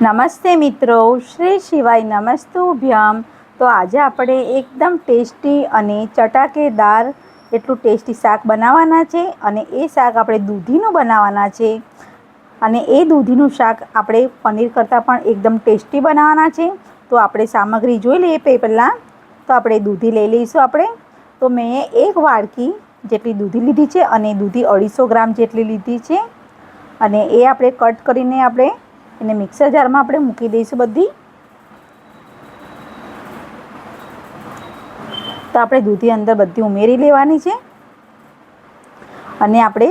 નમસ્તે મિત્રો, શ્રી શિવાય નમસ્તુભ્યમ. તો આજે આપણે એકદમ ટેસ્ટી અને ચટાકેદાર એટલું ટેસ્ટી શાક બનાવવાના છે અને એ શાક આપણે દૂધીનું બનાવવાના છે. અને એ દૂધીનું શાક આપણે પનીર કરતાં પણ એકદમ ટેસ્ટી બનાવવાના છે. તો આપણે સામગ્રી જોઈ લઈએ પહેલાં. તો આપણે દૂધી લઈ લઈશું આપણે. તો મેં એક વાડકી જેટલી દૂધી લીધી છે અને દૂધી 250 ગ્રામ જેટલી લીધી છે. અને એ આપણે કટ કરીને આપણે એને મિક્સર જારમાં આપણે મૂકી દઈશું બધી. તો આપણે દૂધી અંદર બધી ઉમેરી લેવાની છે. અને આપણે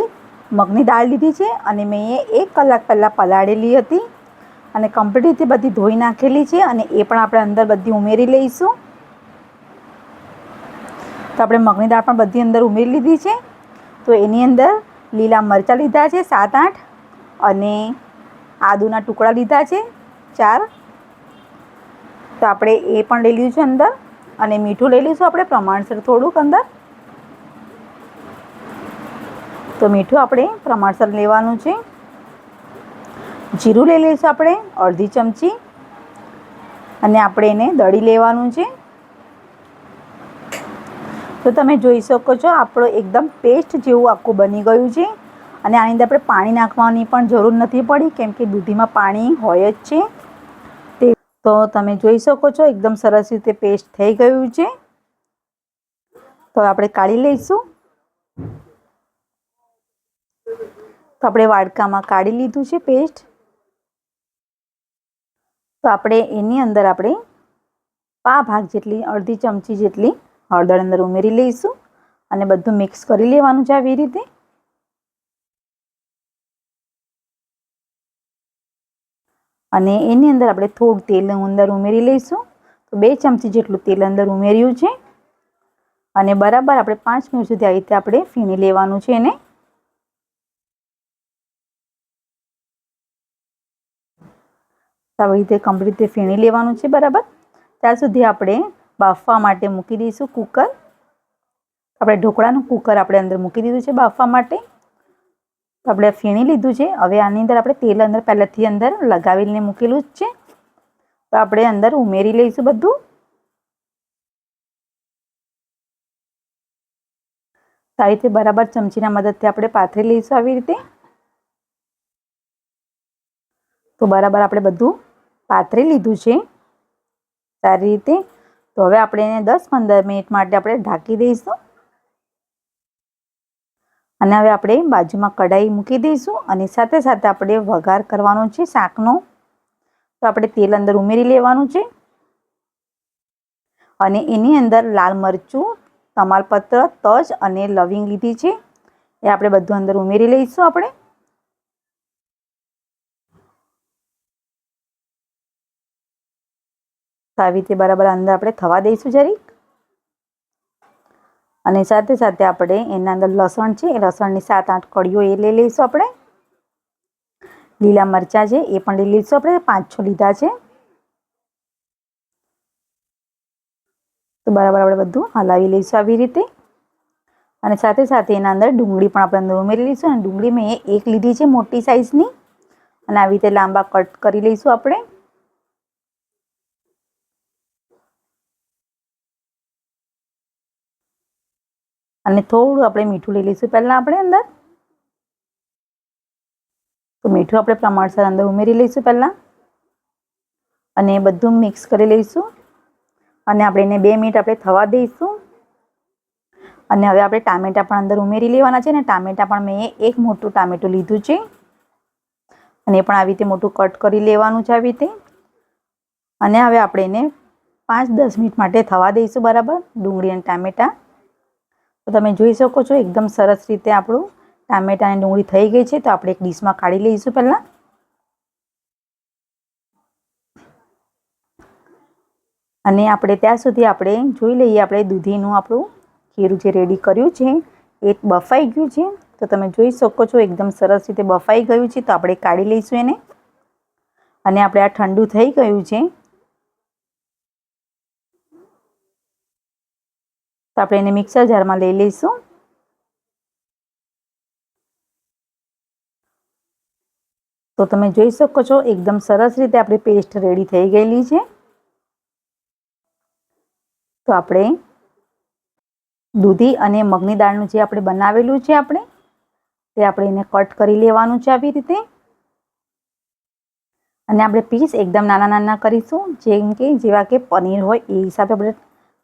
મગની દાળ લીધી છે અને મેં 1 કલાક પહેલાં પલાળેલી હતી અને કમ્પ્લીટ રીતે બધી ધોઈ નાખેલી છે અને એ પણ આપણે અંદર બધી ઉમેરી લઈશું. તો આપણે મગની દાળ પણ બધી અંદર ઉમેરી લીધી છે. તો એની અંદર લીલા મરચાં લીધા છે 7-8 અને આદુના ટુકડા લીધા છે 4. તો આપણે એ પણ લઈ લીધું છે અંદર. અને મીઠું લઈ લઈશું આપણે પ્રમાણસર થોડુંક અંદર. તો મીઠું આપણે પ્રમાણસર લેવાનું છે. જીરું લઈ લઈશું આપણે અડધી ચમચી અને આપણે એને દળી લેવાનું છે. તો તમે જોઈ શકો છો આપણો એકદમ પેસ્ટ જેવું આખું બની ગયું છે. અને આની અંદર આપણે પાણી નાખવાની પણ જરૂર નથી પડી કેમ કે દૂધીમાં પાણી હોય જ છે. તો તમે જોઈ શકો છો એકદમ સરસ રીતે પેસ્ટ થઈ ગયું છે. તો આપણે કાઢી લઈશું. તો આપણે વાડકામાં કાઢી લીધું છે પેસ્ટ. તો આપણે એની અંદર આપણે પા ભાગ જેટલી અડધી ચમચી જેટલી હળદર અંદર ઉમેરી લઈશું અને બધું મિક્સ કરી લેવાનું છે આવી રીતે. અને એની અંદર આપણે થોડું તેલ અંદર ઉમેરી લઈશું. તો 2 ચમચી જેટલું તેલ અંદર ઉમેર્યું છે. અને બરાબર આપણે 5 મિનિટ સુધી આવી રીતે આપણે ફીણી લેવાનું છે એને. આવી રીતે કમ્પ્લીટ રીતે ફીણી લેવાનું છે બરાબર. ત્યાં સુધી આપણે બાફવા માટે મૂકી દઈશું કુકર. આપણે ઢોકળાનું કુકર આપણે અંદર મૂકી દીધું છે બાફવા માટે. તો આપણે ફીણી લીધું છે. હવે આની અંદર આપણે તેલ અંદર પહેલાંથી અંદર લગાવીને મૂકેલું જ છે. તો આપણે અંદર ઉમેરી લઈશું બધું. આ રીતે બરાબર ચમચીના મદદથી આપણે પાથરી લઈશું આવી રીતે. તો બરાબર આપણે બધું પાથરી લીધું છે સારી રીતે. તો હવે આપણે એને 10-15 મિનિટ માટે આપણે ઢાંકી દઈશું. અને હવે આપણે બાજુમાં કઢાઈ મૂકી દઈશું અને સાથે સાથે આપણે વઘાર કરવાનો છે શાકનો. તો આપણે તેલ અંદર ઉમેરી લેવાનું છે. અને એની અંદર લાલ મરચું, તમાલપત્ર, તજ અને લવિંગ લીધી છે. એ આપણે બધું અંદર ઉમેરી લઈશું આપણે. આવી રીતે બરાબર અંદર આપણે થવા દઈશું જરીક. અને સાથે સાથે આપણે એના અંદર લસણ છે એ લસણની 7-8 કળીઓ એ લઈ લઈશું આપણે. લીલા મરચાં છે એ પણ લઈ લઈશું આપણે 5-6 લીધા છે. તો બરાબર આપણે બધું હલાવી લઈશું આવી રીતે. અને સાથે સાથે એના અંદર ડુંગળી પણ આપણે અંદર ઉમેરી લઈશું. અને ડુંગળી મેં 1 લીધી છે મોટી સાઈઝની. અને આવી રીતે લાંબા કટ કરી લઈશું આપણે. અને થોડું આપણે મીઠું લઈ લઈશું પહેલાં આપણે અંદર. તો મીઠું આપણે પ્રમાણસર અંદર ઉમેરી લઈશું પહેલાં. અને બધું મિક્સ કરી લઈશું. અને આપણે એને 2 મિનિટ આપણે થવા દઈશું. અને હવે આપણે ટામેટાં પણ અંદર ઉમેરી લેવાના છે. અને ટામેટાં પણ મેં 1 મોટું ટામેટું લીધું છે. અને એ પણ આવી રીતે મોટું કટ કરી લેવાનું છે આવી રીતે. અને હવે આપણે એને 5-10 મિનિટ માટે થવા દઈશું બરાબર ડુંગળી અને ટામેટાં. તો તમે જોઈ શકો છો એકદમ સરસ રીતે આપણું ટામેટાં અને ડુંગળી થઈ ગઈ છે. તો આપણે એક ડીશમાં કાઢી લઈશું પહેલાં. અને આપણે ત્યાં સુધી આપણે જોઈ લઈએ આપણે દૂધીનું આપણું ખીરું જે રેડી કર્યું છે એ બફાઈ ગયું છે. તો તમે જોઈ શકો છો એકદમ સરસ રીતે બફાઈ ગયું છે. તો આપણે કાઢી લઈશું એને. અને આપણે આ ઠંડુ થઈ ગયું છે. તો આપણે એને મિક્સર જારમાં લઈ લઈશું. તો તમે જોઈ શકો છો એકદમ સરસ રીતે આપણી પેસ્ટ રેડી થઈ ગયેલી છે. તો આપણે દૂધી અને મગની દાળનું જે આપણે બનાવેલું છે તે આપણે એને કટ કરી લેવાનું છે આવી રીતે. અને આપણે પીસ એકદમ નાના નાના કરીશું, જેવા કે પનીર હોય એ હિસાબે આપણે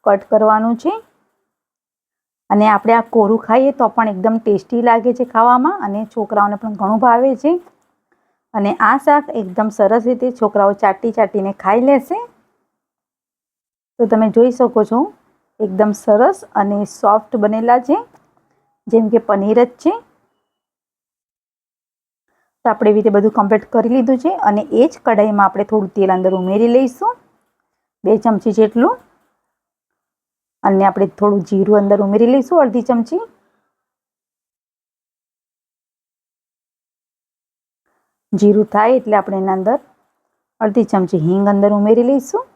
કટ કરવાનું છે. અને આપણે આ કોરું ખાઈએ તો પણ એકદમ ટેસ્ટી લાગે છે ખાવામાં, અને છોકરાઓને પણ ઘણું ભાવે છે. અને આ શાક એકદમ સરસ રીતે છોકરાઓ ચાટીને ખાઈ લેશે. તો તમે જોઈ શકો છો એકદમ સરસ અને સોફ્ટ બનેલા છે, જેમ કે પનીર જ છે. તો આપણે એવી રીતે બધું કમ્પ્લીટ કરી લીધું છે. અને એ જ કઢાઈમાં આપણે થોડું તેલ અંદર ઉમેરી લઈશું, 2 ચમચી જેટલું. અને આપણે થોડું જીરું અંદર ઉમેરી લઈશું, અડધી ચમચી. જીરું થાય એટલે આપણે એના અંદર અડધી ચમચી હિંગ અંદર ઉમેરી લઈશું.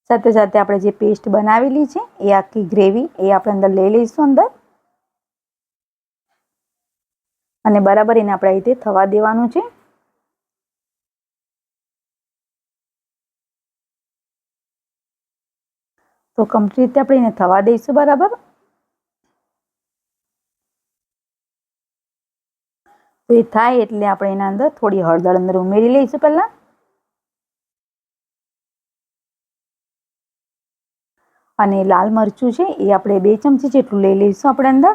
સાથે સાથે આપણે જે પેસ્ટ બનાવેલી છે એ આખી ગ્રેવી એ આપણે અંદર લઈ લઈશું અંદર. અને બરાબર એને આપણે આ રીતે થવા દેવાનું છે. તો કમ્પ્લીટ રીતે આપણે એને થવા દઈશું બરાબર. તો એ થાય એટલે આપણે એના અંદર થોડી હળદર અંદર ઉમેરી લઈશું પહેલા. અને લાલ મરચું છે એ આપણે 2 ચમચી જેટલું લઈ લઈશું આપણે અંદર.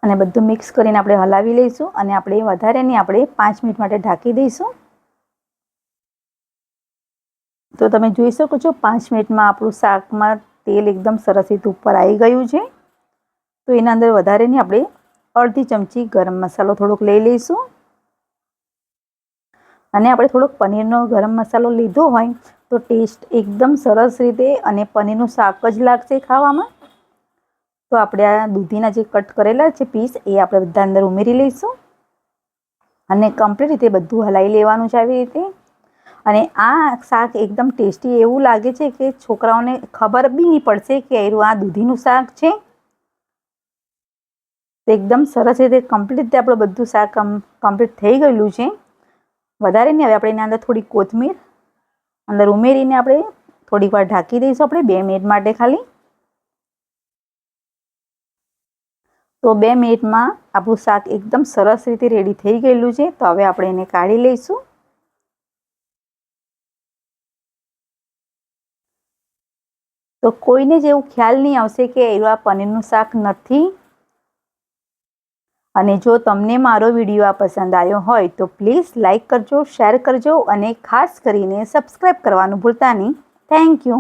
અને બધું મિક્સ કરીને આપણે હલાવી લઈશું. અને આપણે વધારે નહીં, આપણે 5 મિનિટ માટે ઢાંકી દઈશું. તો તમે જોઈ શકો છો 5 મિનિટમાં આપણું શાકમાં તેલ એકદમ સરસ રીતે ઉપર આવી ગયું છે. તો એના અંદર વધારે નહીં, આપણે અડધી ચમચી ગરમ મસાલો થોડોક લઈ લઈશું. અને આપણે થોડોક પનીરનો ગરમ મસાલો લીધો હોય તો ટેસ્ટ એકદમ સરસ રીતે અને પનીરનું શાક જ લાગશે ખાવામાં. તો આપણે આ દૂધીના જે કટ કરેલા છે પીસ એ આપણે બધા અંદર ઉમેરી લઈશું. અને કમ્પ્લીટ રીતે બધું હલાવી લેવાનું છે આવી રીતે. અને આ શાક એકદમ ટેસ્ટી એવું લાગે છે કે છોકરાઓને ખબર બી નહીં પડશે કે આ દૂધીનું શાક છે. તો એકદમ સરસ રીતે કમ્પ્લીટ રીતે આપણું બધું શાક કમ્પ્લીટ થઈ ગયેલું છે. વધારે નહીં, હવે આપણે એના અંદર થોડી કોથમીર અંદર ઉમેરીને આપણે થોડીક વાર ઢાંકી દઈશું આપણે 2 મિનિટ માટે ખાલી. તો 2 મિનિટમાં આપણું શાક એકદમ સરસ રીતે રેડી થઈ ગયેલું છે. તો હવે આપણે એને કાઢી લઈશું. તો કોઈને જ એવું ખ્યાલ નહીં આવશે કે આ પનીરનું શાક નથી. અને જો તમને મારો વિડીયો પસંદ આવ્યો હોય તો પ્લીઝ લાઈક કરજો, શેર કરજો અને ખાસ કરીને સબસ્ક્રાઈબ કરવાનું ભૂલતા નહીં. Thank you.